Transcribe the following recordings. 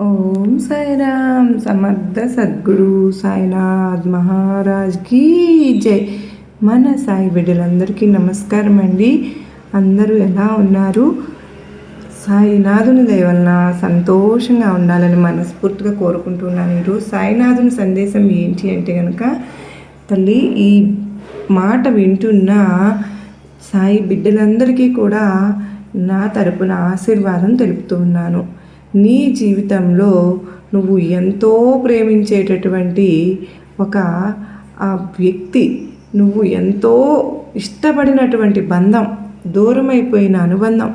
ఓం సాయిరామ్ సమర్థ సద్గురు సాయినాథ్ మహారాజ్ కీ జై. మన సాయి బిడ్డలందరికీ నమస్కారం అండి. అందరూ ఎలా ఉన్నారు? సాయినాథుని దయ వలన సంతోషంగా ఉండాలని మనస్ఫూర్తిగా కోరుకుంటున్నాను. ఈరోజు సాయినాథుని సందేశం ఏంటి అంటే కనుక, తల్లి ఈ మాట వింటున్న సాయి బిడ్డలందరికీ కూడా నా తరపున ఆశీర్వాదం తెలుపుతూ ఉన్నాను. నీ జీవితంలో నువ్వు ఎంతో ప్రేమించేటటువంటి ఆ వ్యక్తి, నువ్వు ఎంతో ఇష్టపడినటువంటి బంధం, దూరమైపోయిన అనుబంధం,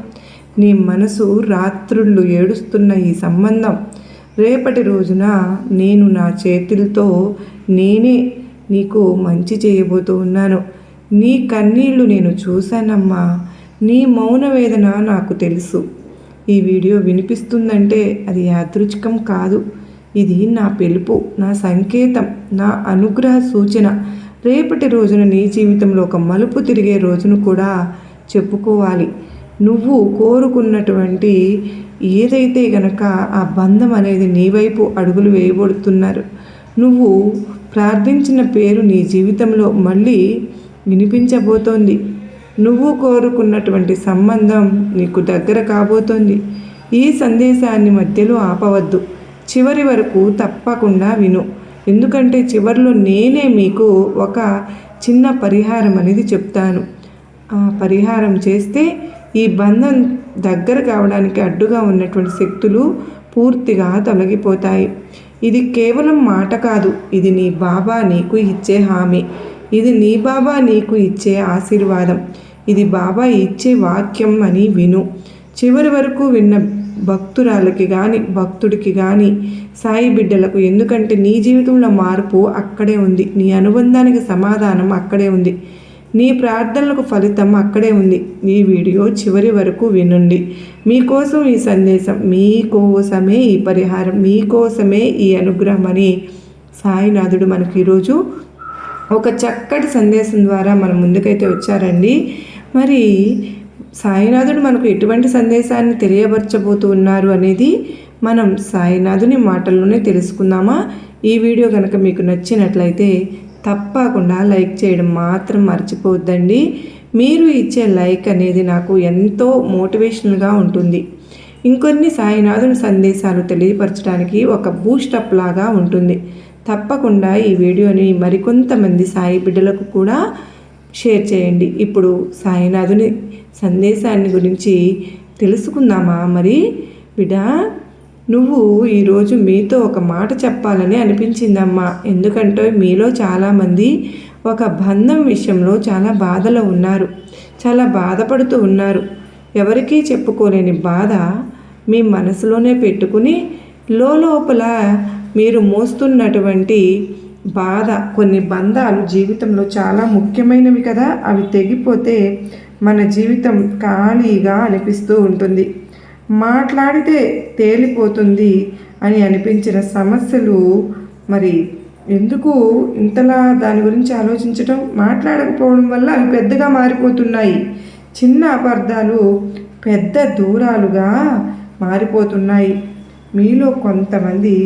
నీ మనసు రాత్రుళ్ళు ఏడుస్తున్న ఈ సంబంధం రేపటి రోజున నేను నా చేతులతో నేనే నీకు మంచి చేయబోతూ ఉన్నాను. నీ కన్నీళ్లు నేను చూశానమ్మా. నీ మౌన వేదన నాకు తెలుసు. ఈ వీడియో వినిపిస్తుందంటే అది యాదృచ్ఛికం కాదు. ఇది నా పిలుపు, నా సంకేతం, నా అనుగ్రహ సూచన. రేపటి రోజున నీ జీవితంలో ఒక మలుపు తిరిగే రోజును కూడా చెప్పుకోవాలి. నువ్వు కోరుకున్నటువంటి ఏదైతే గనక ఆ బంధం అనేది నీ వైపు అడుగులు వేయబడుతున్నారు. నువ్వు ప్రార్థించిన పేరు నీ జీవితంలో మళ్ళీ వినిపించబోతోంది. నువ్వు కోరుకున్నటువంటి సంబంధం నీకు దగ్గర కాబోతోంది. ఈ సందేశాన్ని మధ్యలో ఆపవద్దు, చివరి వరకు తప్పకుండా విను. ఎందుకంటే చివరిలో నేనే మీకు ఒక చిన్న పరిహారం అనేది చెప్తాను. ఆ పరిహారం చేస్తే ఈ బంధం దగ్గర కావడానికి అడ్డుగా ఉన్నటువంటి శక్తులు పూర్తిగా తొలగిపోతాయి. ఇది కేవలం మాట కాదు, ఇది నీ బాబా నీకు ఇచ్చే హామీ. ఇది నీ బాబా నీకు ఇచ్చే ఆశీర్వాదం. ఇది బాబా ఇచ్చే వాక్యం అని విను. చివరి వరకు విన్న భక్తురాలకి కానీ భక్తుడికి కానీ సాయి బిడ్డలకు, ఎందుకంటే నీ జీవితంలో మార్పు అక్కడే ఉంది. నీ అనుబంధానికి సమాధానం అక్కడే ఉంది. నీ ప్రార్థనలకు ఫలితం అక్కడే ఉంది. ఈ వీడియో చివరి వరకు వినండి. మీకోసం ఈ సందేశం, మీకోసమే ఈ పరిహారం, మీకోసమే ఈ అనుగ్రహం అని సాయినాథుడు మనకి ఈరోజు ఒక చక్కటి సందేశం ద్వారా మన ముందుకైతే వచ్చారండి. మరి సాయినాథుడు మనకు ఎటువంటి సందేశాన్ని తెలియపరచబోతూ ఉన్నారు అనేది మనం సాయినాథుని మాటల్లోనే తెలుసుకుందామా? ఈ వీడియో కనుక మీకు నచ్చినట్లయితే తప్పకుండా లైక్ చేయడం మాత్రం మర్చిపోవద్దండి. మీరు ఇచ్చే లైక్ అనేది నాకు ఎంతో మోటివేషనల్గా ఉంటుంది. ఇంకొన్ని సాయినాథుని సందేశాలు తెలియపరచడానికి ఒక బూస్టప్ లాగా ఉంటుంది. తప్పకుండా ఈ వీడియోని మరికొంతమంది సాయి బిడ్డలకు కూడా షేర్ చేయండి. ఇప్పుడు సాయినాథుని సందేశాన్ని గురించి తెలుసుకుందామా? మరి బిడ్డ, నువ్వు ఈరోజు మీతో ఒక మాట చెప్పాలని అనిపించిందమ్మా. ఎందుకంటే మీలో చాలామంది ఒక బంధం విషయంలో చాలా బాధలో ఉన్నారు, చాలా బాధపడుతూ ఉన్నారు. ఎవరికీ చెప్పుకోలేని బాధ మీ మనసులోనే పెట్టుకుని లోపల మీరు మోస్తున్నటువంటి బాధ. కొన్ని బంధాలు జీవితంలో చాలా ముఖ్యమైనవి కదా, అవి తెగిపోతే మన జీవితం ఖాళీగా అనిపిస్తూ ఉంటుంది. మాట్లాడితే తేలిపోతుంది అని అనిపించిన సమస్యలు మరి ఎందుకు ఇంతలా దాని గురించి ఆలోచించటం? మాట్లాడకపోవడం వల్ల అవి పెద్దగా మారిపోతున్నాయి. చిన్న అపార్థాలు పెద్ద దూరాలుగా మారిపోతున్నాయి. మీలో కొంతమంది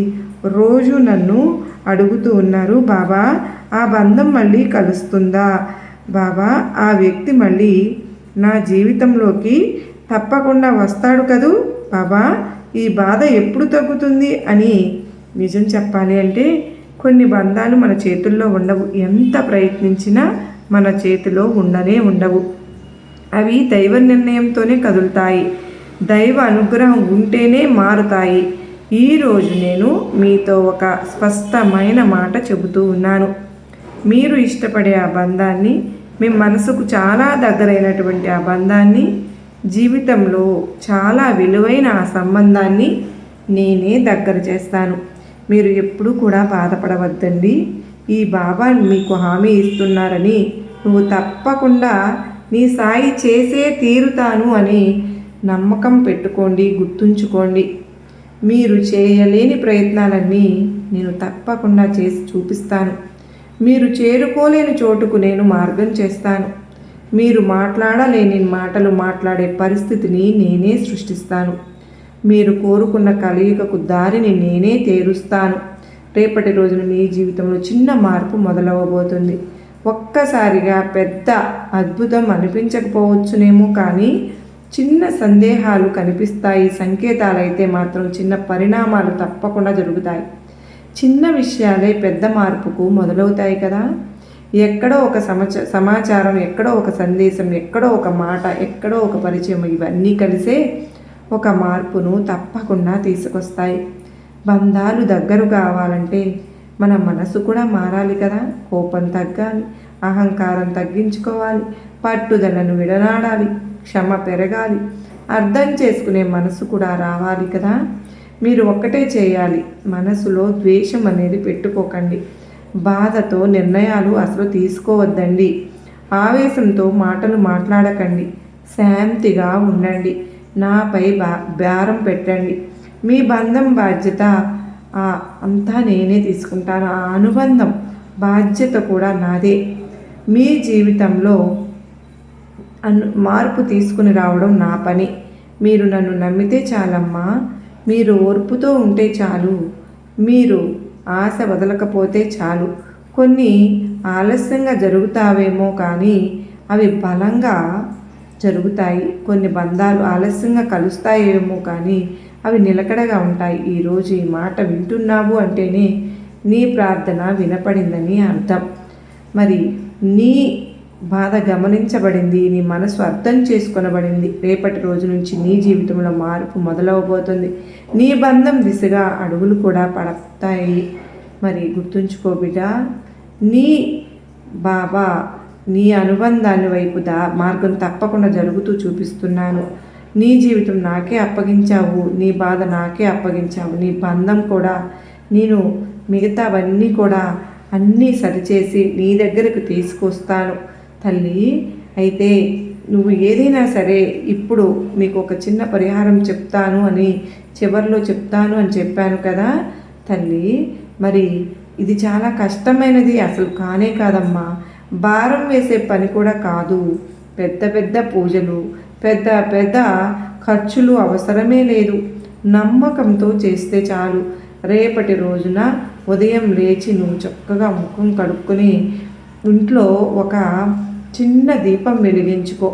రోజు నన్ను అడుగుతూ ఉన్నారు, బాబా ఆ బంధం మళ్ళీ కలుస్తుందా? బాబా ఆ వ్యక్తి మళ్ళీ నా జీవితంలోకి తప్పకుండా వస్తాడు కదూ? బాబా ఈ బాధ ఎప్పుడు తగ్గుతుంది అని. నిజం చెప్పాలి అంటే కొన్ని బంధాలు మన చేతుల్లో ఉండవు. ఎంత ప్రయత్నించినా మన చేతిలో ఉండవు. అవి దైవ నిర్ణయంతోనే కదులుతాయి. దైవ అనుగ్రహం ఉంటేనే మారుతాయి. ఈరోజు నేను మీతో ఒక స్పష్టమైన మాట చెబుతూ ఉన్నాను. మీరు ఇష్టపడే ఆ బంధాన్ని, మీ మనసుకు చాలా దగ్గరైనటువంటి ఆ బంధాన్ని, జీవితంలో చాలా విలువైన ఆ సంబంధాన్ని నేనే దగ్గర చేస్తాను. మీరు ఎప్పుడూ కూడా బాధపడవద్దండి. ఈ బాబా మీకు హామీ ఇస్తున్నారని, నువ్వు తప్పకుండా నీ సాయి చేసే తీరుతాను అని నమ్మకం పెట్టుకోండి, గుర్తుంచుకోండి. మీరు చేయలేని ప్రయత్నాలన్నీ నేను తప్పకుండా చేసి చూపిస్తాను. మీరు చేరుకోలేని చోటుకు నేను మార్గం చేస్తాను. మీరు మాట్లాడలేని మాటలు మాట్లాడే పరిస్థితిని నేనే సృష్టిస్తాను. మీరు కోరుకున్న కలయికకు దారిని నేనే తేరుస్తాను. రేపటి రోజున మీ జీవితంలో చిన్న మార్పు మొదలవబోతుంది. ఒక్కసారిగా పెద్ద అద్భుతం అనిపించకపోవచ్చునేమో, కానీ చిన్న సందేహాలు కనిపిస్తాయి. సంకేతాలైతే మాత్రం చిన్న పరిణామాలు తప్పకుండా జరుగుతాయి. చిన్న విషయాలే పెద్ద మార్పుకు మొదలవుతాయి కదా. ఎక్కడో ఒక సమాచారం, ఎక్కడో ఒక సందేశం, ఎక్కడో ఒక మాట, ఎక్కడో ఒక పరిచయం, ఇవన్నీ కలిసే ఒక మార్పును తప్పకుండా తీసుకొస్తాయి. బంధాలు దగ్గర కావాలంటే మన మనసు కూడా మారాలి కదా. కోపం తగ్గాలి, అహంకారం తగ్గించుకోవాలి, పట్టుదలను విడనాడాలి, క్షమ పెరగాలి, అర్థం చేసుకునే మనసు కూడా రావాలి కదా. మీరు ఒక్కటే చేయాలి, మనసులో ద్వేషం అనేది పెట్టుకోకండి. బాధతో నిర్ణయాలు అసలు తీసుకోవద్దండి. ఆవేశంతో మాటలు మాట్లాడకండి. శాంతిగా ఉండండి. నాపై భారం పెట్టండి. మీ బంధం బాధ్యత అంతా నేనే తీసుకుంటాను. ఆ అనుబంధం బాధ్యత కూడా నాదే. మీ జీవితంలో మార్పు తీసుకుని రావడం నా పని. మీరు నన్ను నమ్మితే చాలమ్మా. మీరు ఓర్పుతో ఉంటే చాలు. మీరు ఆశ వదలకపోతే చాలు. కొన్ని ఆలస్యంగా జరుగుతావేమో, కానీ అవి బలంగా జరుగుతాయి. కొన్ని బంధాలు ఆలస్యంగా కలుస్తాయేమో, కానీ అవి నిలకడగా ఉంటాయి. ఈరోజు ఈ మాట వింటున్నావు అంటేనే నీ ప్రార్థన వినపడిందని అర్థం. మరి నీ బాధ గమనించబడింది, నీ మనసు అర్థం చేసుకొనబడింది. రేపటి రోజు నుంచి నీ జీవితంలో మార్పు మొదలవబోతుంది. నీ బంధం దిశగా అడుగులు కూడా పడతాయి. మరి గుర్తుంచుకో బిడ్డ, నీ బాబా నీ అనుబంధాన్ని వైపు మార్గం తప్పకుండా జరుగుతూ చూపిస్తున్నాను. నీ జీవితం నాకే అప్పగించావు, నీ బాధ నాకే అప్పగించావు. నీ బంధం కూడా నేను మిగతావన్నీ కూడా అన్నీ సరిచేసి నీ దగ్గరకు తీసుకొస్తాను తల్లి. అయితే నువ్వు ఏదైనా సరే, ఇప్పుడు మీకు ఒక చిన్న పరిహారం చెప్తాను అని చివరిలో చెప్తాను అని చెప్పాను కదా తల్లి. మరి ఇది చాలా కష్టమైనది అసలు కానే కాదమ్మా. భారం వేసే పని కూడా కాదు. పెద్ద పెద్ద పూజలు, పెద్ద పెద్ద ఖర్చులు అవసరమే లేదు. నమ్మకంతో చేస్తే చాలు. రేపటి రోజున ఉదయం లేచి నువ్వు చక్కగా ముఖం కడుక్కొని ఇంట్లో ఒక చిన్న దీపం వెలిగించుకో.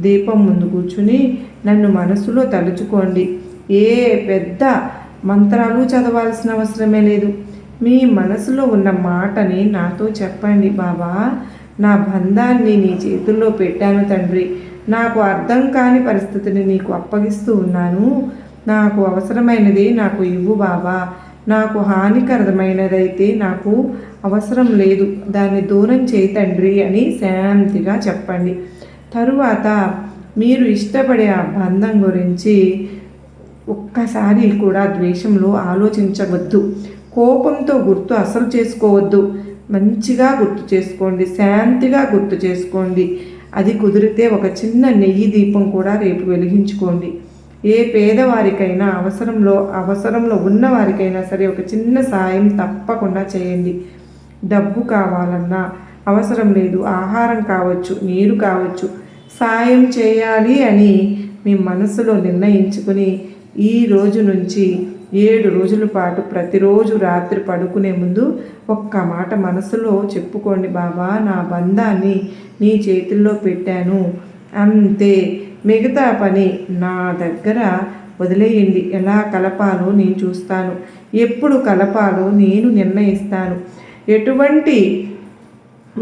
దీపం ముందు కూర్చుని నన్ను మనసులో తలుచుకోండి. ఏ పెద్ద మంత్రాలు చదవాల్సిన అవసరమే లేదు. మీ మనసులో ఉన్న మాటని నాతో చెప్పండి. బాబా, నా బంధాన్ని నీ చేతుల్లో పెట్టాను తండ్రి. నాకు అర్థం కాని పరిస్థితిని నీకు అప్పగిస్తూ ఉన్నాను. నాకు అవసరమైనది నాకు ఇవ్వు బాబా. నాకు హానికరమైనదైతే నాకు అవసరం లేదు, దాన్ని దూరం చేయి తండ్రి అని శాంతిగా చెప్పండి. తరువాత మీరు ఇష్టపడే ఆ బంధం గురించి ఒక్కసారి కూడా ద్వేషంలో ఆలోచించవద్దు. కోపంతో గుర్తు అసలు చేసుకోవద్దు. మంచిగా గుర్తు చేసుకోండి, శాంతిగా గుర్తు చేసుకోండి. అది కుదిరితే ఒక చిన్న నెయ్యి దీపం కూడా రేపు వెలిగించుకోండి. ఏ పేదవారికైనా అవసరంలో ఉన్నవారికైనా సరే ఒక చిన్న సాయం తప్పకుండా చేయండి. డబ్బు కావాలన్నా అవసరం లేదు, ఆహారం కావచ్చు, నీరు కావచ్చు, సాయం చేయాలి అని మీ మనసులో నిర్ణయించుకుని ఈ రోజు నుంచి 7 రోజుల పాటు ప్రతిరోజు రాత్రి పడుకునే ముందు ఒక్క మాట మనసులో చెప్పుకోండి. బాబా, నా బంధాన్ని నీ చేతుల్లో పెట్టాను, అంతే. మిగతా పని నా దగ్గర వదిలేయండి. ఎలా కలపాలో నేను చూస్తాను, ఎప్పుడు కలపాలో నేను నిర్ణయిస్తాను, ఎటువంటి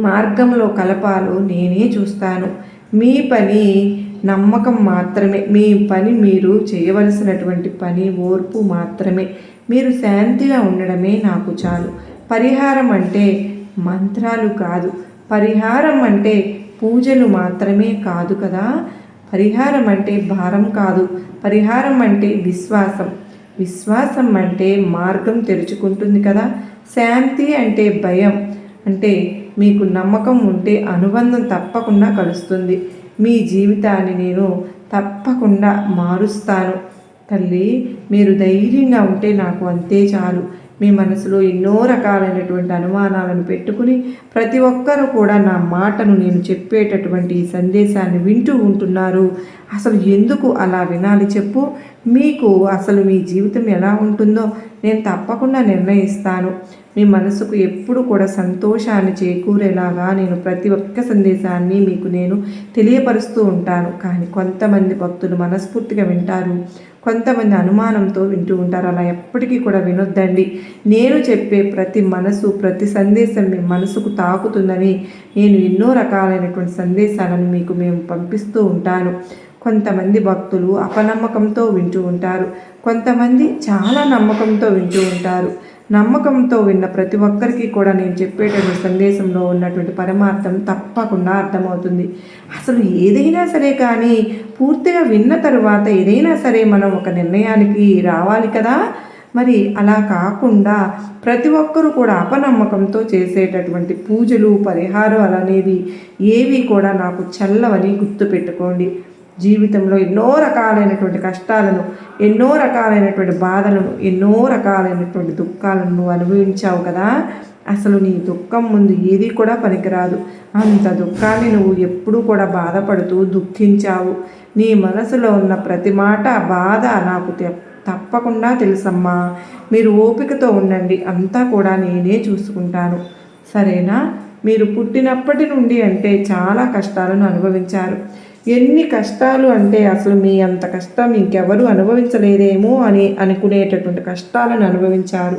మార్గంలో కలపాలో నేనే చూస్తాను. మీ పని నమ్మకం మాత్రమే. మీ పని మీరు చేయవలసినటువంటి పని ఓర్పు మాత్రమే. మీరు శాంతిగా ఉండడమే నాకు చాలు. పరిహారం అంటే మంత్రాలు కాదు, పరిహారం అంటే పూజలు మాత్రమే కాదు కదా. పరిహారం అంటే భారం కాదు, పరిహారం అంటే విశ్వాసం. విశ్వాసం అంటే మార్గం తెరుచుకుంటుంది కదా. శాంతి అంటే భయం. అంటే మీకు నమ్మకం ఉంటే అనుబంధం తప్పకుండా కలుస్తుంది. మీ జీవితాన్ని నేను తప్పకుండా మారుస్తాను తల్లి. మీరు ధైర్యంగా ఉంటే నాకు అంతే చాలు. మీ మనసులో ఎన్నో రకాలైనటువంటి అనుమానాలను పెట్టుకుని ప్రతి ఒక్కరూ కూడా నా మాటను నేను చెప్పేటటువంటి ఈ సందేశాన్ని వింటూ ఉంటున్నారు. అసలు ఎందుకు అలా వినాలి చెప్పు? మీకు అసలు మీ జీవితం ఎలా ఉంటుందో నేను తప్పకుండా నిర్ణయిస్తాను. మీ మనసుకు ఎప్పుడు కూడా సంతోషాన్ని చేకూరేలాగా నేను ప్రతి ఒక్క సందేశాన్ని మీకు నేను తెలియపరుస్తూ ఉంటాను. కానీ కొంతమంది భక్తులు మనస్ఫూర్తిగా వింటారు, కొంతమంది అనుమానంతో వింటూ ఉంటారు. అలా ఎప్పటికీ కూడా వినొద్దండి. నేను చెప్పే ప్రతి సందేశం మీ మనసుకు తాకుతుందని నేను ఎన్నో రకాలైనటువంటి సందేశాలను మీకు మేము పంపిస్తూ ఉంటాను. కొంతమంది భక్తులు అపనమ్మకంతో వింటూ ఉంటారు, కొంతమంది చాలా నమ్మకంతో వింటూ ఉంటారు. నమ్మకంతో విన్న ప్రతి ఒక్కరికి కూడా నేను చెప్పేటటువంటి సందేశంలో ఉన్నటువంటి పరమార్థం తప్పకుండా అర్థమవుతుంది. అసలు ఏదైనా సరే కానీ పూర్తిగా విన్న తరువాత ఏదైనా సరే మనం ఒక నిర్ణయానికి రావాలి కదా. మరి అలా కాకుండా ప్రతి ఒక్కరూ కూడా అపనమ్మకంతో చేసేటటువంటి పూజలు పరిహారాలు అనేవి ఏవి కూడా నాకు చల్లవని గుర్తుపెట్టుకోండి. జీవితంలో ఎన్నో రకాలైనటువంటి కష్టాలను, ఎన్నో రకాలైనటువంటి బాధలను, ఎన్నో రకాలైనటువంటి దుఃఖాలను నువ్వు అనుభవించావు కదా. అసలు నీ దుఃఖం ముందు ఏది కూడా పనికిరాదు. అంత దుఃఖాన్ని నువ్వు ఎప్పుడూ కూడా బాధపడుతూ దుఃఖించావు. నీ మనసులో ఉన్న ప్రతి మాట బాధ నాకు తప్పకుండా తెలుసమ్మా. మీరు ఓపికతో ఉండండి, అంతా కూడా నేనే చూసుకుంటాను, సరేనా. మీరు పుట్టినప్పటి నుండి అంటే చాలా కష్టాలను అనుభవించారు. ఎన్ని కష్టాలు అంటే అసలు మీ అంత కష్టం ఇంకెవరు అనుభవించలేదేమో అని అనుకునేటటువంటి కష్టాలను అనుభవించారు.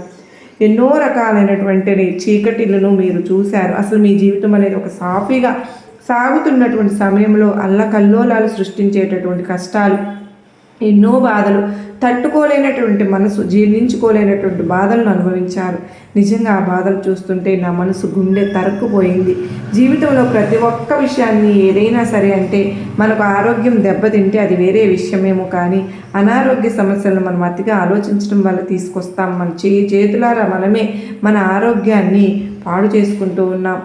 ఎన్నో రకాలైనటువంటి చీకటిలను మీరు చూశారు. అసలు మీ జీవితం అనేది ఒక సాఫీగా సాగుతున్నటువంటి సమయంలో అల్లకల్లోలాలు సృష్టించేటటువంటి కష్టాలు, ఎన్నో బాధలు, తట్టుకోలేనటువంటి మనసు, జీర్ణించుకోలేనటువంటి బాధలను అనుభవించారు. నిజంగా ఆ బాధలు చూస్తుంటే నా మనసు గుండె తరుక్కుపోయింది. జీవితంలో ప్రతి ఒక్క విషయాన్ని ఏదైనా సరే అంటే మనకు ఆరోగ్యం దెబ్బతింటే అది వేరే విషయమేమో, కానీ అనారోగ్య సమస్యలను మనం అతిగా ఆలోచించడం వల్ల తీసుకొస్తాం. మన చేతులారా మనమే మన ఆరోగ్యాన్ని పాడు చేసుకుంటూ ఉన్నాం.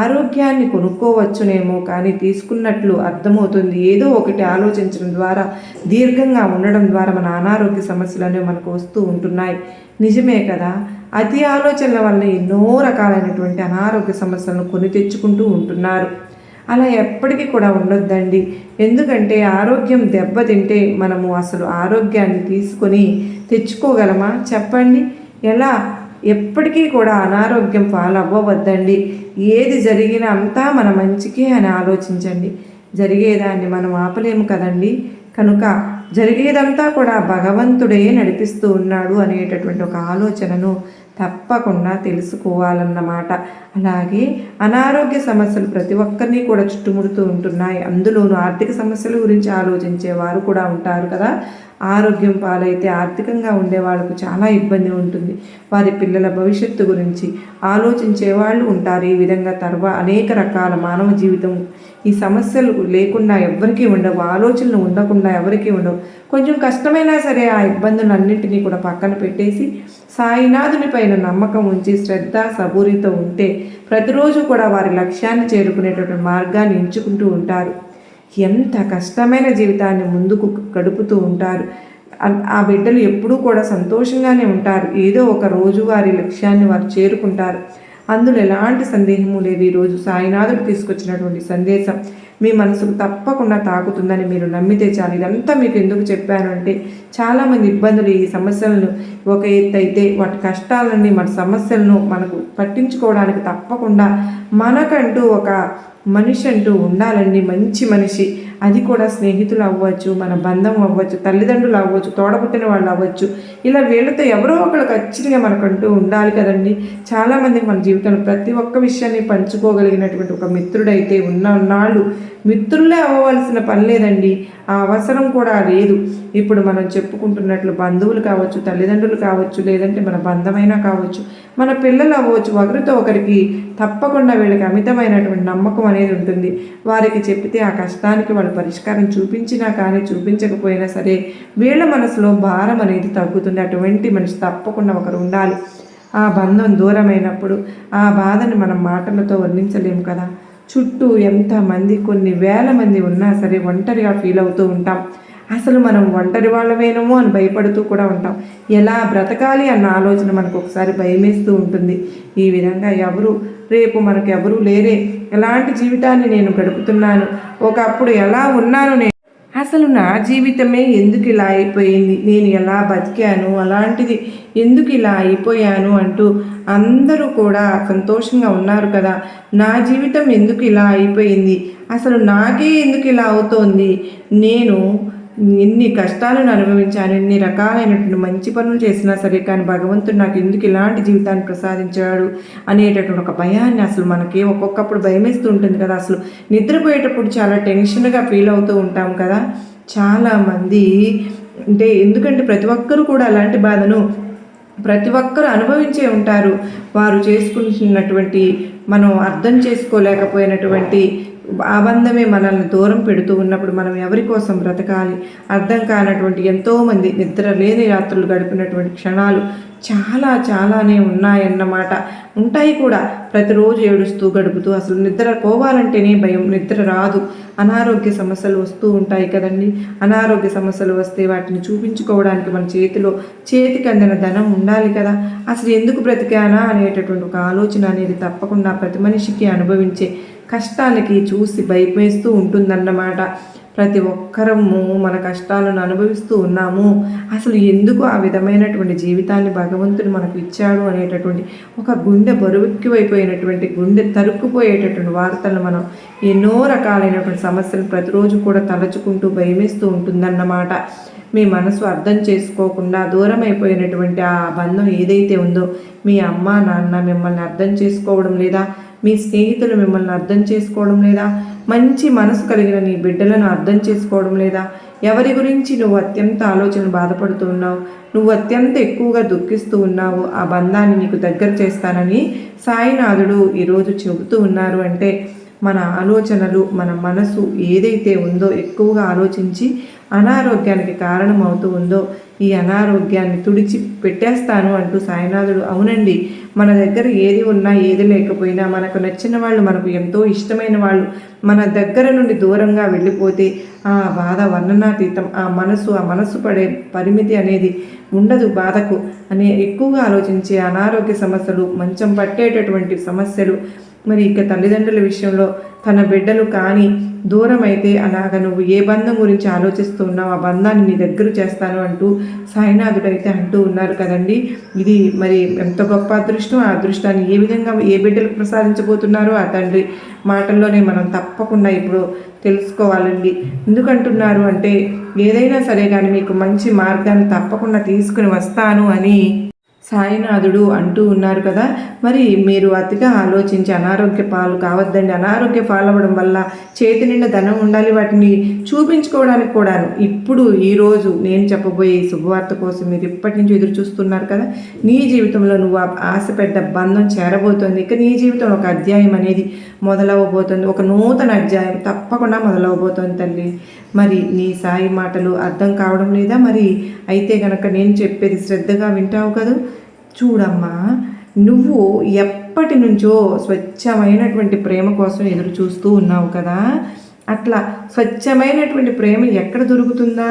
ఆరోగ్యాన్ని కొనుక్కోవచ్చునేమో, కానీ తీసుకున్నట్లు అర్థమవుతుంది. ఏదో ఒకటి ఆలోచించడం ద్వారా, దీర్ఘంగా ఉండడం ద్వారా మన అనారోగ్య సమస్యలు అనేవి మనకు వస్తూ ఉంటున్నాయి. నిజమే కదా. అతి ఆలోచనల వల్ల ఎన్నో రకాలైనటువంటి అనారోగ్య సమస్యలను కొని తెచ్చుకుంటూ ఉంటున్నారు. అలా ఎప్పటికీ కూడా ఉండొద్దండి. ఎందుకంటే ఆరోగ్యం దెబ్బతింటే మనము అసలు ఆరోగ్యాన్ని తీసుకొని తెచ్చుకోగలమా చెప్పండి. ఎలా? ఎప్పటికీ కూడా అనారోగ్యం పాలవ్వవద్దండి. ఏది జరిగినా అంతా మన మంచికే అని ఆలోచించండి. జరిగేదాన్ని మనం ఆపలేము కదండి. కనుక జరిగేదంతా కూడా భగవంతుడే నడిపిస్తూ ఉన్నాడు అనేటటువంటి ఒక ఆలోచనను తప్పకుండా తెలుసుకోవాలన్నమాట. అలాగే అనారోగ్య సమస్యలు ప్రతి ఒక్కరిని కూడా చుట్టుముడుతూ ఉంటున్నాయి. అందులోనూ ఆర్థిక సమస్యల గురించి ఆలోచించే వారు కూడా ఉంటారు కదా. ఆరోగ్యం పాలైతే ఆర్థికంగా ఉండే వాళ్ళకు చాలా ఇబ్బంది ఉంటుంది. వారి పిల్లల భవిష్యత్తు గురించి ఆలోచించే వాళ్ళు ఉంటారు. ఈ విధంగా అనేక రకాల మానవ జీవితం ఈ సమస్యలు లేకుండా ఎవరికీ ఉండవు, ఆలోచనలు ఉండకుండా ఎవరికీ ఉండవు. కొంచెం కష్టమైనా సరే ఆ ఇబ్బందులన్నింటినీ కూడా పక్కన పెట్టేసి సాయినాథుని పైన నమ్మకం ఉంచి శ్రద్ధ సబూరితో ఉంటే ప్రతిరోజు కూడా వారి లక్ష్యాన్ని చేరుకునేటటువంటి మార్గాన్ని ఎంచుకుంటూ ఉంటారు. ఎంత కష్టమైన జీవితాన్ని ముందుకు గడుపుతూ ఉంటారు. ఆ బిడ్డలు ఎప్పుడూ కూడా సంతోషంగానే ఉంటారు. ఏదో ఒక రోజు వారి లక్ష్యాన్ని వారు చేరుకుంటారు. అందులో ఎలాంటి సందేహము లేదు. ఈరోజు సాయినాథుడు తీసుకొచ్చినటువంటి సందేశం మీ మనసుకు తప్పకుండా తాకుతుందని మీరు నమ్మితే చాలు. ఇదంతా మీకు ఎందుకు చెప్పాను అంటే చాలామంది ఇబ్బందులు, ఈ సమస్యలను ఒక ఎత్తు అయితే వాటి కష్టాలన్నీ మన సమస్యలను మనకు పట్టించుకోవడానికి తప్పకుండా మనకంటూ ఒక మనిషి అంటూ ఉండాలండి. మంచి మనిషి, అది కూడా స్నేహితులు అవ్వచ్చు, మన బంధం అవ్వచ్చు, తల్లిదండ్రులు అవ్వచ్చు, తోడబుట్టిన వాళ్ళు అవ్వచ్చు. ఇలా వీళ్ళతో ఎవరో ఒకళ్ళు ఖచ్చితంగా మనకంటూ ఉండాలి కదండి. చాలామందికి మన జీవితంలో ప్రతి ఒక్క విషయాన్ని పంచుకోగలిగినటువంటి ఒక మిత్రుడైతే ఉన్నాళ్ళు మిత్రులే అవ్వవలసిన పని లేదండి. ఆ అవసరం కూడా లేదు. ఇప్పుడు మనం చెప్పుకుంటున్నట్లు బంధువులు కావచ్చు, తల్లిదండ్రులు కావచ్చు, లేదంటే మన బంధమైనా కావచ్చు, మన పిల్లలు అవ్వచ్చు. ఒకరితో ఒకరికి తప్పకుండా వీళ్ళకి అమితమైనటువంటి నమ్మకం అనేది ఉంటుంది. వారికి చెప్తే ఆ కష్టానికి వాళ్ళు పరిష్కారం చూపించినా కానీ చూపించకపోయినా సరే వీళ్ళ మనసులో భారం అనేది తగ్గుతుంది. అటువంటి మనిషి తప్పకుండా ఒకరు ఉండాలి. ఆ బంధం దూరమైనప్పుడు ఆ బాధని మనం మాటలతో వర్ణించలేము కదా. చుట్టూ ఎంతమంది, కొన్ని వేల మంది ఉన్నా సరే ఒంటరిగా ఫీల్ అవుతూ ఉంటాం. అసలు మనం ఒంటరి వాళ్ళమేనేమో అని భయపడుతూ కూడా ఉంటాం. ఎలా బ్రతకాలి అన్న ఆలోచన మనకు ఒకసారి భయమేస్తూ ఉంటుంది. ఈ విధంగా రేపు మనకు ఎవరు లేరే, ఎలాంటి జీవితాన్ని నేను గడుపుతున్నాను, ఒకప్పుడు ఎలా ఉన్నాను నేను అసలు నా జీవితమే ఎందుకు ఇలా అయిపోయింది, నేను ఎలా బతికాను, అలాంటిది ఎందుకు ఇలా అయిపోయాను అంటూ అందరూ కూడా సంతోషంగా ఉన్నారు కదా. నా జీవితం ఎందుకు ఇలా అయిపోయింది, అసలు నాకే ఎందుకు ఇలా అవుతోంది, నేను ఎన్ని కష్టాలను అనుభవించాను, ఎన్ని రకాలైనటువంటి మంచి పనులు చేసినా సరే కానీ భగవంతుడు నాకు ఎందుకు ఇలాంటి జీవితాన్ని ప్రసాదించాడు అనేటటువంటి ఒక భయాన్ని అసలు మనకి ఒక్కొక్కప్పుడు భయమేస్తూ ఉంటుంది కదా. అసలు నిద్రపోయేటప్పుడు చాలా టెన్షన్గా ఫీల్ అవుతూ ఉంటాం కదా చాలామంది. అంటే ఎందుకంటే ప్రతి ఒక్కరూ కూడా అలాంటి బాధను ప్రతి ఒక్కరూ అనుభవించే ఉంటారు. వారు చేసుకుంటున్నటువంటి మనం అర్థం చేసుకోలేకపోయినటువంటి ఆ బంధమే మనల్ని దూరం పెడుతూ ఉన్నప్పుడు మనం ఎవరి కోసం బ్రతకాలి, అర్థం కానటువంటి ఎంతోమంది నిద్ర లేని రాత్రులు గడిపినటువంటి క్షణాలు చాలానే ఉన్నాయన్నమాట. ఉంటాయి కూడా. ప్రతిరోజు ఏడుస్తూ గడుపుతూ అసలు నిద్ర పోవాలంటేనే భయం, నిద్ర రాదు. అనారోగ్య సమస్యలు వస్తూ ఉంటాయి కదండి. అనారోగ్య సమస్యలు వస్తే వాటిని చూపించుకోవడానికి మన చేతికి అందిన ధనం ఉండాలి కదా. అసలు ఎందుకు బ్రతికానా అనేటటువంటి ఒక ఆలోచన అనేది తప్పకుండా ప్రతి మనిషికి అనుభవించే కష్టానికి చూసి భయపేస్తూ ఉంటుందన్నమాట. ప్రతి ఒక్కరము మన కష్టాలను అనుభవిస్తూ ఉన్నాము. అసలు ఎందుకు ఆ విధమైనటువంటి జీవితాన్ని భగవంతుడు మనకు ఇచ్చాడు అనేటటువంటి ఒక గుండె బరువెక్కివైపోయినటువంటి, గుండె తరుక్కుపోయేటటువంటి వార్తలను మనం ఎన్నో రకాలైనటువంటి సమస్యలు ప్రతిరోజు కూడా తలచుకుంటూ భయమేస్తూ ఉంటుందన్నమాట. మీ మనసు అర్థం చేసుకోకుండా దూరం అయిపోయినటువంటి ఆ బంధం ఏదైతే ఉందో, మీ అమ్మ నాన్న మిమ్మల్ని అర్థం చేసుకోవడం లేదా, మీ స్నేహితులు మిమ్మల్ని అర్థం చేసుకోవడం లేదా, మంచి మనసు కలిగిన నీ బిడ్డలను అర్థం చేసుకోవడం లేదా, ఎవరి గురించి నువ్వు అత్యంత ఆలోచనలు బాధపడుతూ ఉన్నావు, నువ్వు అత్యంత ఎక్కువగా దుఃఖిస్తూ ఉన్నావు, ఆ బంధాన్ని నీకు దగ్గర చేస్తానని సాయినాథుడు ఈరోజు చెబుతూ ఉన్నారు. అంటే మన ఆలోచనలు, మన మనసు ఏదైతే ఉందో ఎక్కువగా ఆలోచించి అనారోగ్యానికి కారణమవుతూ ఉందో ఈ అనారోగ్యాన్ని తుడిచి పెట్టేస్తాను అంటూ సాయినాథుడు. అవునండి, మన దగ్గర ఏది ఉన్నా ఏది లేకపోయినా మనకు నచ్చిన వాళ్ళు, మనకు ఎంతో ఇష్టమైన వాళ్ళు మన దగ్గర నుండి దూరంగా వెళ్ళిపోతే ఆ బాధ వర్ణనాతీతం. ఆ మనసు పడే పరిమితి అనేది ఉండదు బాధకు అనే ఎక్కువగా ఆలోచించే అనారోగ్య సమస్యలు, మంచం పట్టేటటువంటి సమస్యలు. మరి ఇక తల్లిదండ్రుల విషయంలో తన బిడ్డలు కానీ దూరం అయితే అలాగ నువ్వు ఏ బంధం గురించి ఆలోచిస్తూ ఉన్నావు, ఆ బంధాన్ని నీ దగ్గర చేస్తాను అంటూ సాయినాథుడు అయితే అంటూ ఉన్నారు కదండి. ఇది మరి ఎంత గొప్ప అదృష్టం. ఆ అదృష్టాన్ని ఏ విధంగా ఏ బిడ్డలకు ప్రసాదించబోతున్నారో ఆ తండ్రి మాటల్లోనే మనం తప్పకుండా ఇప్పుడు తెలుసుకోవాలండి. ఎందుకంటున్నారు అంటే ఏదైనా సరే కానీ మీకు మంచి మార్గాన్ని తప్పకుండా తీసుకుని వస్తాను అని సాయినాథుడు అంటూ ఉన్నారు కదా. మరి మీరు అతిగా ఆలోచించి అనారోగ్య పాలు కావద్దండి. అనారోగ్య పాలవ్వడం వల్ల చేతి నిండా ధనం ఉండాలి, వాటిని చూపించుకోవడానికి కూడాను. ఇప్పుడు ఈరోజు నేను చెప్పబోయే శుభవార్త కోసం మీరు ఇప్పటి నుంచి ఎదురు చూస్తున్నారు కదా. నీ జీవితంలో నువ్వు ఆశపెట్ట బంధం చేరబోతోంది. ఇక నీ జీవితంలో ఒక అధ్యాయం అనేది మొదలవబోతుంది. ఒక నూతన అధ్యాయం తప్పకుండా మొదలవబోతోంది తల్లి. మరి నీ సాయి మాటలు అర్థం కావడం లేదా? మరి అయితే గనక నేను చెప్పేది శ్రద్ధగా వింటావు కదా. చూడమ్మా, నువ్వు ఎప్పటి నుంచో స్వచ్ఛమైనటువంటి ప్రేమ కోసం ఎదురు చూస్తూ ఉన్నావు కదా. అట్లా స్వచ్ఛమైనటువంటి ప్రేమ ఎక్కడ దొరుకుతుందా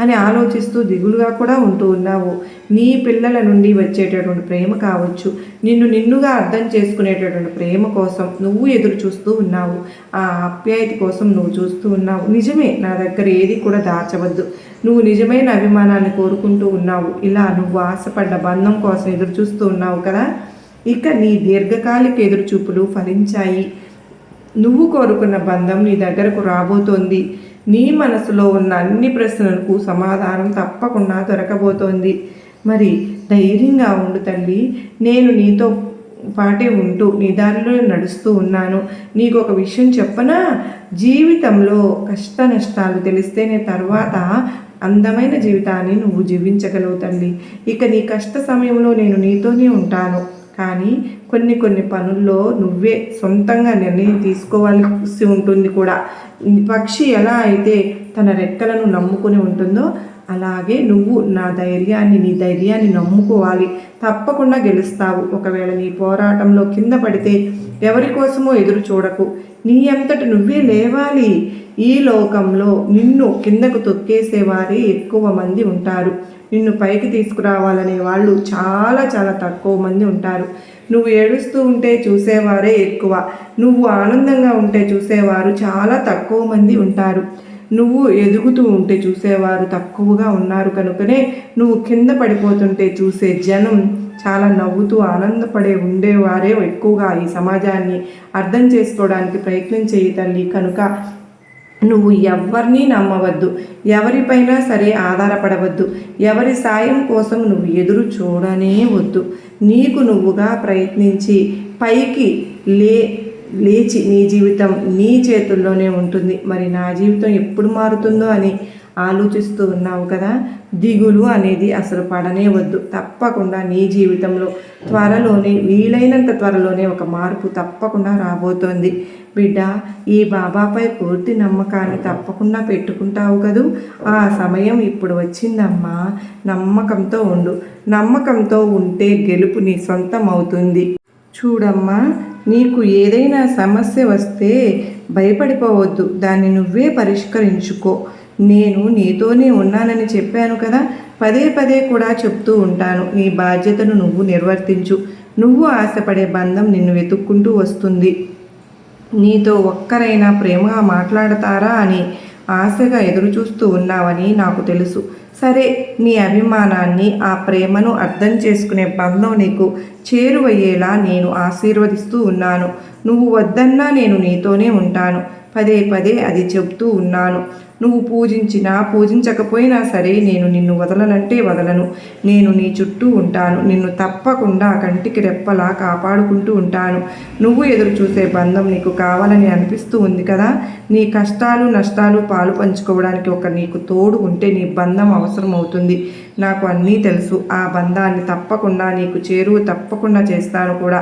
అని ఆలోచిస్తూ దిగులుగా కూడా ఉంటూ ఉన్నావు. నీ పిల్లల నుండి వచ్చేటటువంటి ప్రేమ కావచ్చు, నిన్నుగా అర్థం చేసుకునేటటువంటి ప్రేమ కోసం నువ్వు ఎదురు చూస్తూ ఉన్నావు. ఆ ఆప్యాయత కోసం నువ్వు చూస్తూ ఉన్నావు. నిజమే, నా దగ్గర ఏది కూడా దాచవద్దు. నువ్వు నిజమైన అభిమానాన్ని కోరుకుంటూ ఉన్నావు. ఇలా నువ్వు ఆశపడ్డ బంధం కోసం ఎదురు చూస్తూ ఉన్నావు కదా. ఇక నీ దీర్ఘకాలిక ఎదురుచూపులు ఫలించాయి. నువ్వు కోరుకున్న బంధం నీ దగ్గరకు రాబోతోంది. నీ మనసులో ఉన్న అన్ని ప్రశ్నలకు సమాధానం తప్పకుండా దొరకబోతోంది. మరి ధైర్యంగా ఉండు తల్లి. నేను నీతో పాటే ఉంటూ నీ దారిలో నడుస్తూ ఉన్నాను. నీకు ఒక విషయం చెప్పనా? జీవితంలో కష్ట నష్టాలు తెలిస్తేనే తర్వాత అందమైన జీవితాన్ని నువ్వు జీవించగలవు తల్లి. ఇక నీ కష్ట సమయంలో నేను నీతోనే ఉంటాను. కానీ కొన్ని పనుల్లో నువ్వే సొంతంగా నిర్ణయం తీసుకోవాల్సి ఉంటుంది కూడా. పక్షి ఎలా అయితే తన రెక్కలను నమ్ముకుని ఉంటుందో అలాగే నువ్వు నీ ధైర్యాన్ని నమ్ముకోవాలి. తప్పకుండా గెలుస్తావు. ఒకవేళ నీ పోరాటంలో కింద పడితే ఎవరి కోసమో ఎదురు చూడకు. నీ అంతట నువ్వే లేవాలి. ఈ లోకంలో నిన్ను కిందకు తొక్కేసేవారే ఎక్కువ మంది ఉంటారు. నిన్ను పైకి తీసుకురావాలనే వాళ్ళు చాలా తక్కువ మంది ఉంటారు. నువ్వు ఏడుస్తూ ఉంటే చూసేవారే ఎక్కువ, నువ్వు ఆనందంగా ఉంటే చూసేవారు చాలా తక్కువ మంది ఉంటారు. నువ్వు ఎదుగుతూ ఉంటే చూసేవారు తక్కువగా ఉన్నారు కనుకనే నువ్వు కింద పడిపోతుంటే చూసే జనం చాలా నవ్వుతూ ఆనందపడే ఉండేవారే ఎక్కువగా ఈ సమాజాన్ని అర్థం చేసుకోవడానికి ప్రయత్నం చేయి తల్లి. కనుక నువ్వు ఎవరిని నమ్మవద్దు, ఎవరిపైనా సరే ఆధారపడవద్దు, ఎవరి సాయం కోసం నువ్వు ఎదురు చూడనే వద్దు. నీకు నువ్వుగా ప్రయత్నించి పైకి లేచి నీ జీవితం నీ చేతుల్లోనే ఉంటుంది. మరి నా జీవితం ఎప్పుడు మారుతుందో అని ఆలోచిస్తూ ఉన్నావు కదా, దిగులు అనేది అసలు పడనే వద్దు. తప్పకుండా నీ జీవితంలో వీలైనంత త్వరలోనే ఒక మార్పు తప్పకుండా రాబోతోంది. బిడ్డ, ఈ బాబాపై పూర్తి నమ్మకాన్ని తప్పకుండా పెట్టుకుంటావు కదూ. ఆ సమయం ఇప్పుడు వచ్చిందమ్మా. నమ్మకంతో ఉండు. నమ్మకంతో ఉంటే గెలుపు నీ సొంతం అవుతుంది. చూడమ్మా, నీకు ఏదైనా సమస్య వస్తే భయపడిపోవద్దు. దాన్ని నువ్వే పరిష్కరించుకో. నేను నీతోనే ఉన్నానని చెప్పాను కదా, పదే పదే కూడా చెప్తూ ఉంటాను. నీ బాధ్యతను నువ్వు నిర్వర్తించు. నువ్వు ఆశపడే బంధం నిన్ను వెతుక్కుంటూ వస్తుంది. నీతో ఒక్కరైనా ప్రేమగా మాట్లాడతారా అని ఆశగా ఎదురుచూస్తూ ఉన్నావని నాకు తెలుసు. సరే, నీ అభిమానాన్ని, ఆ ప్రేమను అర్థం చేసుకునే బంధం నీకు చేరువయ్యేలా నేను ఆశీర్వదిస్తూ ఉన్నాను. నువ్వు వద్దన్నా నేను నీతోనే ఉంటాను. పదే పదే అది చెబుతూ ఉన్నాను. నువ్వు పూజించినా పూజించకపోయినా సరే నేను నిన్ను వదలనంటే వదలను. నేను నీ చుట్టూ ఉంటాను. నిన్ను తప్పకుండా కంటికి రెప్పలా కాపాడుకుంటూ ఉంటాను. నువ్వు ఎదురు చూసే బంధం నీకు కావాలని అనిపిస్తూ ఉంది కదా. నీ కష్టాలు నష్టాలు పాలు పంచుకోవడానికి నీకు తోడు ఉంటే నీ బంధం అవసరం అవుతుంది. నాకు అన్నీ తెలుసు. ఆ బంధాన్ని తప్పకుండా నీకు చేరువ తప్పకుండా చేస్తాను కూడా.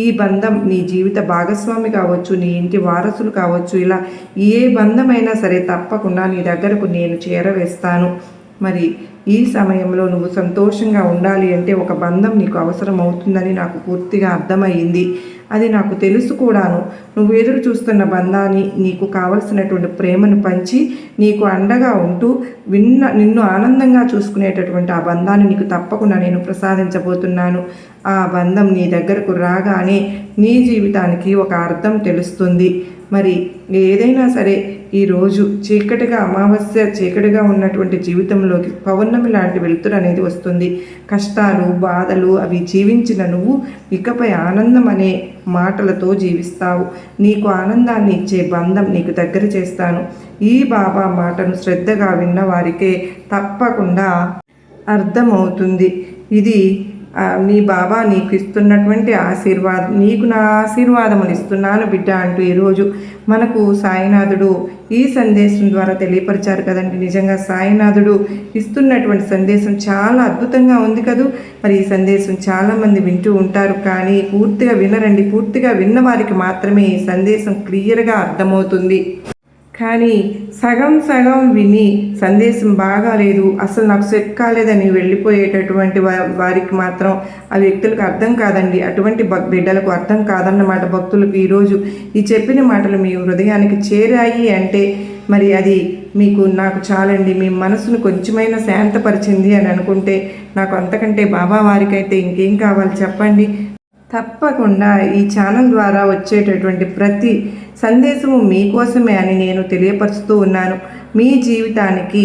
ఈ బంధం నీ జీవిత భాగస్వామి కావచ్చు, నీ ఇంటి వారసులు కావచ్చు, ఇలా ఏ బంధమైనా సరే తప్పకుండా నీ దగ్గరకు నేను చేరవేస్తాను. మరి ఈ సమయంలో నువ్వు సంతోషంగా ఉండాలి అంటే ఒక బంధం నీకు అవసరం అవుతుందని నాకు పూర్తిగా అర్థమయ్యింది. అది నాకు తెలుసు కూడాను. నువ్వు ఎదురు చూస్తున్న బంధాన్ని, నీకు కావలసినటువంటి ప్రేమను పంచి నీకు అండగా ఉంటూ నిన్ను ఆనందంగా చూసుకునేటటువంటి ఆ బంధాన్ని నీకు తప్పకుండా నేను ప్రసాదించబోతున్నాను. ఆ బంధం నీ దగ్గరకు రాగానే నీ జీవితానికి ఒక అర్థం తెలుస్తుంది. మరి ఏదైనా సరే ఈరోజు చీకటిగా అమావాస్య చీకటిగా ఉన్నటువంటి జీవితంలోకి పౌర్ణమి లాంటి వెలుతురు అనేది వస్తుంది. కష్టాలు బాధలు అవి జీవించిన నువ్వు ఇకపై ఆనందం అనే మాటలతో జీవిస్తావు. నీకు ఆనందాన్ని ఇచ్చే బంధం నీకు దగ్గర చేస్తాను. ఈ బాబా మాటను శ్రద్ధగా విన్న వారికే తప్పకుండా అర్థమవుతుంది. ఇది నీ బాబా నీకు ఇస్తున్నటువంటి ఆశీర్వాదం. నీకు నా ఆశీర్వాదములు ఇస్తున్నాను బిడ్డ అంటూ ఈరోజు మనకు సాయినాథుడు ఈ సందేశం ద్వారా తెలియపరిచారు కదండి. నిజంగా సాయినాథుడు ఇస్తున్నటువంటి సందేశం చాలా అద్భుతంగా ఉంది కదూ. మరి ఈ సందేశం చాలామంది వింటూ ఉంటారు, కానీ పూర్తిగా వినరండి. పూర్తిగా విన్న వారికి మాత్రమే ఈ సందేశం క్లియర్గా అర్థమవుతుంది. కానీ సగం సగం విని సందేశం బాగాలేదు, అసలు నాకు సెట్ కాలేదని వెళ్ళిపోయేటటువంటి వారికి మాత్రం ఆ వ్యక్తులకు అర్థం కాదండి. అటువంటి బిడ్డలకు అర్థం కాదన్నమాట. భక్తులకు ఈరోజు ఈ చెప్పిన మాటలు మీ హృదయానికి చేరాయి అంటే మరి అది నాకు చాలండి. మీ మనసును కొంచెమైనా శాంతపరిచింది అని అనుకుంటే నాకు అంతకంటే బాబా వారికైతే ఇంకేం కావాలి చెప్పండి. తప్పకుండా ఈ ఛానల్ ద్వారా వచ్చేటటువంటి ప్రతి సందేశము మీకోసమే అని నేను తెలియపరుస్తూ ఉన్నాను. మీ జీవితానికి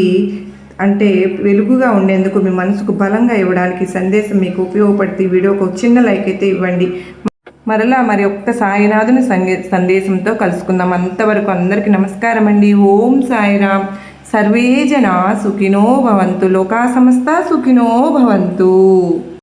అంటే వెలుగుగా ఉండేందుకు, మీ మనసుకు బలంగా ఇవ్వడానికి సందేశం మీకు ఉపయోగపడితే వీడియోకి ఒక చిన్న లైక్ అయితే ఇవ్వండి. మరలా మరి ఒక్క సాయినాథుని సందేశంతో కలుసుకుందాం. అంతవరకు అందరికీ నమస్కారం అండి. ఓం సాయిరామ్. సర్వే జనా సుఖినో భవంతు. లోకా సమస్త సుఖినో భవంతు.